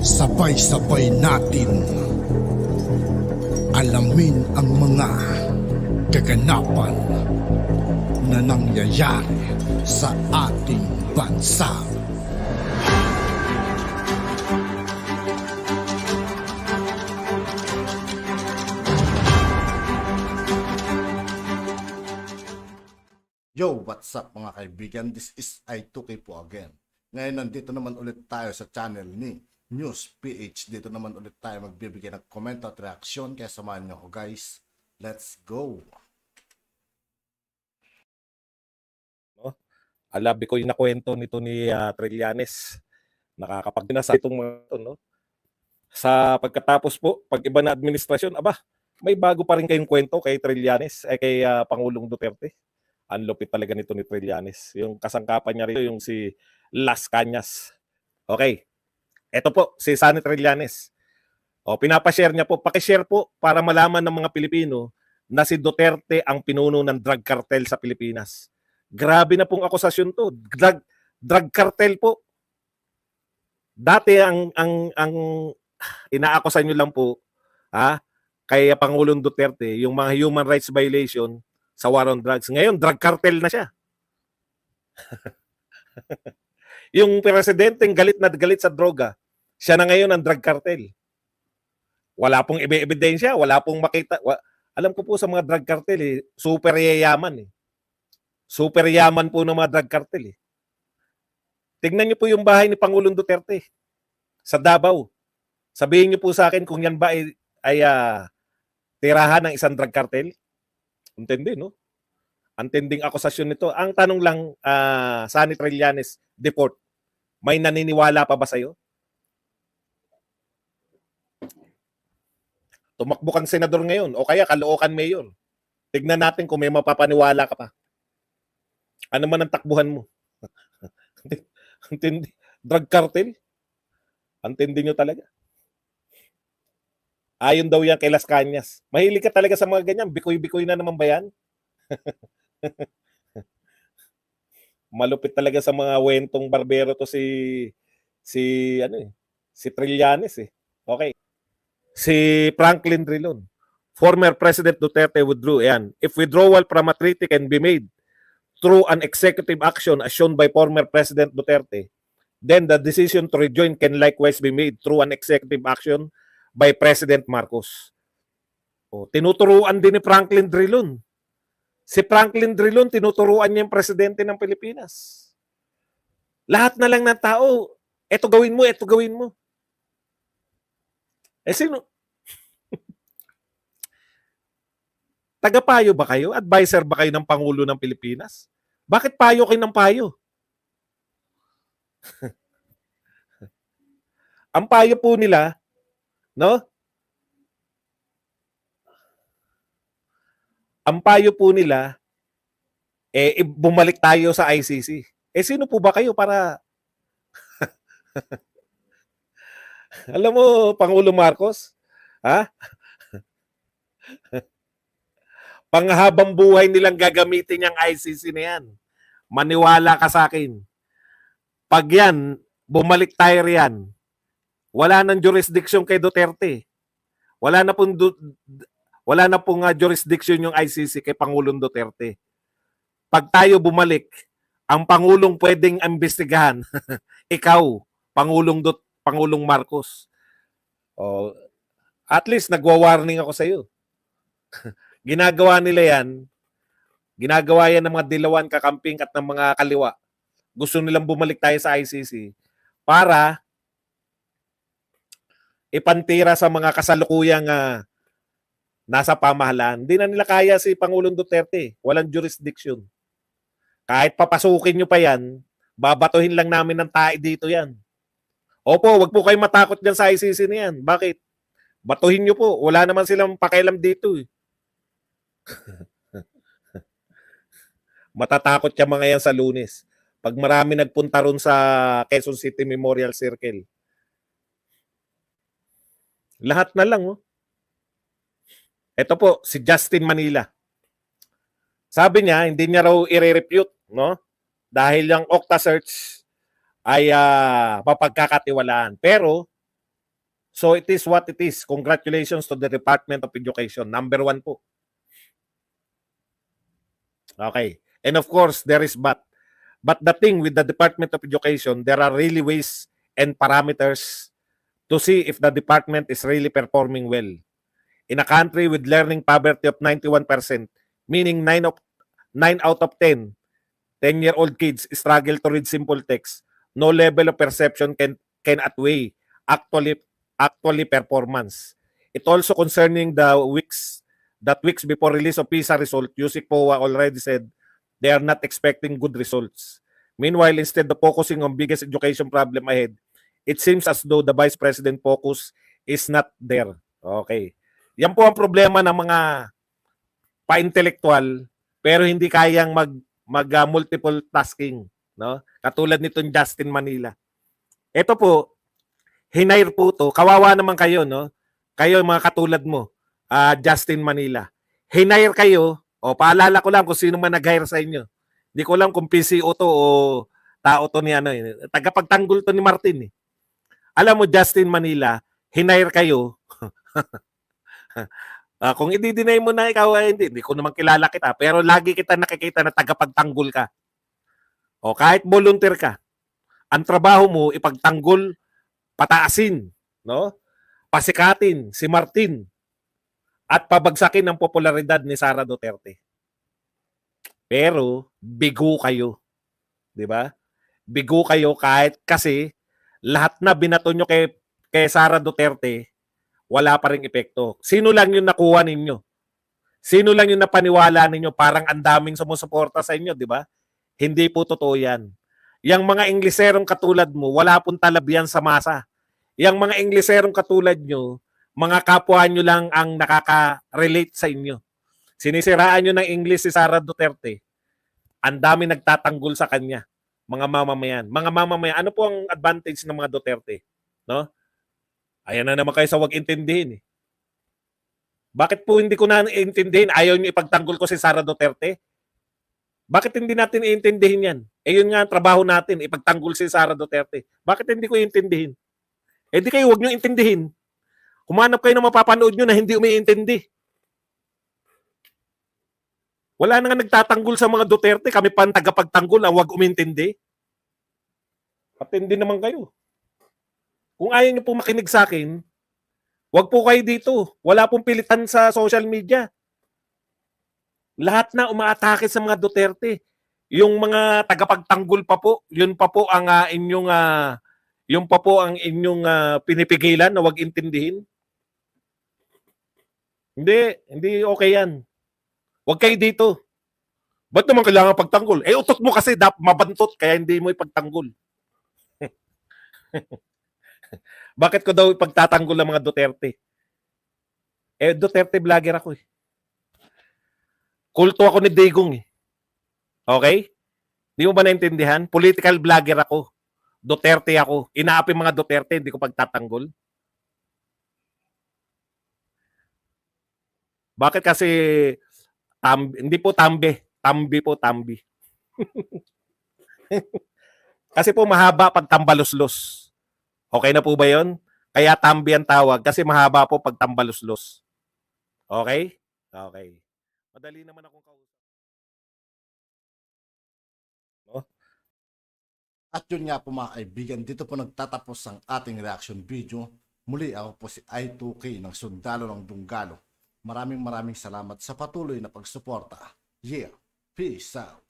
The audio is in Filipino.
Sabay-sabay natin alamin ang mga kaganapan na nangyayari sa ating bansa. Yo, what's up mga kaibigan? This is I2K po again. Ngayon nandito naman ulit tayo sa channel ni News PH. Dito naman ulit tayo magbibigay ng komento at reaksyon. Kaya samahan nyo ako guys. Let's go! Alabi ko yung nakwento nito ni Trillanes. Nakakapagdinasa itong mga ito, no? Sa pagkatapos po, pag iba na administrasyon, may bago pa rin kayong kwento kay Trillanes, kay Pangulong Duterte. Ang lupit talaga nito ni Trillanes. Yung kasangkapan niya rito, yung si Las Cañas. Okay. Ito po, si Sunny Trillanes. Pinapashare niya po. Pakishare po para malaman ng mga Pilipino na si Duterte ang pinuno ng drug cartel sa Pilipinas. Grabe na pong akusasyon to. Drug cartel po. Dati ang inaakusan nyo lang po kay Pangulong Duterte, yung mga human rights violation sa war on drugs. Ngayon, drug cartel na siya. Yung presidenteng galit na galit sa droga, siya na ngayon ang drug cartel. Wala pong ebidensya, wala pong makita. Alam ko po sa mga drug cartel, super yayaman. Super yaman po ng mga drug cartel. Tignan niyo po yung bahay ni Pangulong Duterte sa Davao. Sabihin niyo po sa akin kung yan ba ay tirahan ng isang drug cartel. Intindi, no? Antinding akusasyon nito. Ang tanong lang, Sunny Trillanes, deport, may naniniwala pa ba sa'yo? Tumakbo kang senador ngayon o kaya Caloocan mayor. Tignan natin kung may mapapaniwala ka pa. Ano man ang takbuhan mo? Antindi. Drug cartel? Antindi nyo talaga. Ayon daw yan kay Las Cañas. Mahilig ka talaga sa mga ganyan. Bikoy-bikoy na naman ba yan? Malupit talaga sa mga wentong barbero to si Trillanes eh. Okay. Si Franklin Drilon. Former President Duterte withdrew. Ayan. If withdrawal from a treaty can be made through an executive action as shown by former President Duterte, then the decision to rejoin can likewise be made through an executive action by President Marcos. Tinuturuan din ni Franklin Drilon. Si Franklin Drilon, tinuturuan niya yung presidente ng Pilipinas. Lahat na lang ng tao, eto gawin mo, eto gawin mo. Sino? Tagapayo ba kayo? Advisor ba kayo ng Pangulo ng Pilipinas? Bakit payo kayo ng payo? Ang payo po nila, no? Ang payo po nila, bumalik tayo sa ICC. Sino po ba kayo para... Alam mo, Pangulo Marcos, panghabang buhay nilang gagamitin yung ICC na yan. Maniwala ka sa akin. Pag yan, bumalik tayo riyan, wala nang jurisdiction kay Duterte. Wala na pong jurisdiction yung ICC kay Pangulong Duterte. Pag tayo bumalik, ang Pangulong pwedeng imbestigahan, ikaw, Pangulong Marcos. At least nagwa-warning ako sa iyo. Ginagawa nila yan. Ginagawa yan ng mga dilawan, kakamping at ng mga kaliwa. Gusto nilang bumalik tayo sa ICC para ipantira sa mga kasalukuyang nasa pamahalaan. Hindi na nila kaya si Pangulong Duterte. Walang jurisdiction. Kahit papasukin nyo pa yan, babatuhin lang namin ng tae dito yan. Opo, wag po kayo matakot dyan sa ICC na yan. Bakit? Batuhin nyo po. Wala naman silang pakialam dito eh. Matatakot yung mga yan sa Lunes. Pag marami nagpunta ron sa Quezon City Memorial Circle. Lahat na lang. Ito po, si Justin Manila. Sabi niya, hindi niya raw i-refute, no? Dahil yung Okta search ay mapagkakatiwalaan. Pero So it is what it is. Congratulations to the Department of Education. Number 1 po. Okay. And of course, there is but. But the thing with the Department of Education, there are really ways and parameters to see if the department is really performing well. In a country with learning poverty of 91%, meaning 9 out of 10 10-year-old kids struggle to read simple text, no level of perception can outweigh actually performance. It also concerning the weeks before release of PISA result, Yusik Powa already said they are not expecting good results. Meanwhile, instead of focusing on biggest education problem ahead, it seems as though the Vice President focus is not there. Okay. Yan po ang problema ng mga pa-intellectual pero hindi kayang multiple tasking, no? Katulad nitong Justin Manila. Ito po, hinire po to. Kawawa naman kayo, no? Kayo mga katulad mo, Justin Manila. Hinire kayo, paalala ko lang kung sino man nag-hire sa inyo. Hindi ko lang kung PCO to o tao to ni tagapagtanggol to ni Martin. Alam mo, Justin Manila, hinire kayo. Kung i-deny mo na ikaw, hindi ko naman kilala kita, pero lagi kita nakikita na tagapagtanggol ka. O kahit volunteer ka, ang trabaho mo ipagtanggol, pataasin, no? Pasikatin si Martin at pabagsakin ang popularidad ni Sara Duterte. Pero bigo kayo. 'Di ba? Bigo kayo kahit kasi lahat na binato nyo kay Sara Duterte, wala pa ring epekto. Sino lang yung nakuha ninyo? Sino lang yung napaniwala ninyo? Parang ang daming sumusuporta sa inyo, 'di ba? Hindi po totoo 'yan. Yang mga Ingleserong katulad mo, wala pong talab yan sa masa. Yang mga Ingleserong katulad nyo, mga kapwa nyo lang ang nakaka-relate sa inyo. Sinisiraan nyo ng English si Sara Duterte. Ang dami nagtatanggol sa kanya. Mga mamamayan. Mga mamamayan, ano po ang advantage ng mga Duterte? No? Ayan na naman kayo sa wag intindihin. Bakit po hindi ko na intindihin? Ayaw nyo ipagtanggol ko si Sara Duterte? Bakit hindi natin iintindihin yan? Yun nga ang trabaho natin, ipagtanggol si Sara Duterte. Bakit hindi ko iintindihin? Di kayo wag nyo intindihin. Humanap kayo ng mapapanood nyo na hindi umiintindi. Wala na nga nagtatanggol sa mga Duterte. Kami pa ang tagapagtanggol ang wag umintindi. Patindi naman kayo. Kung ayaw nyo po makinig sa akin, wag po kayo dito. Wala pong pilitan sa social media. Lahat na umaatake sa mga Duterte. Yung mga tagapagtanggol pa po, yun pa po ang inyong pinipigilan na wag intindihin. Hindi okay yan. Wag kayo dito. Ba't naman kailangan pagtanggol? Utot mo kasi mabantot kaya hindi mo ipagtanggol. Bakit ko daw ipagtatanggol ang mga Duterte? Duterte vlogger ako . Kulto ako ni Digong . Okay? Di mo ba naintindihan? Political vlogger ako. Duterte ako. Inaapi mga Duterte, hindi ko pagtatanggol. Bakit kasi hindi po tambi po tambi. Kasi po mahaba pag tambaluslos. Okay na po ba 'yon? Kaya tambi ang tawag kasi mahaba po pag tambaluslos. Okay? Okay. Madali naman akong kausap. No? At yun nga po mga kaibigan, dito po nagtatapos ang ating reaction video. Muli ako po si I2K ng Sundalo ng Dunggalo. Maraming salamat sa patuloy na pagsuporta. Yeah, peace out.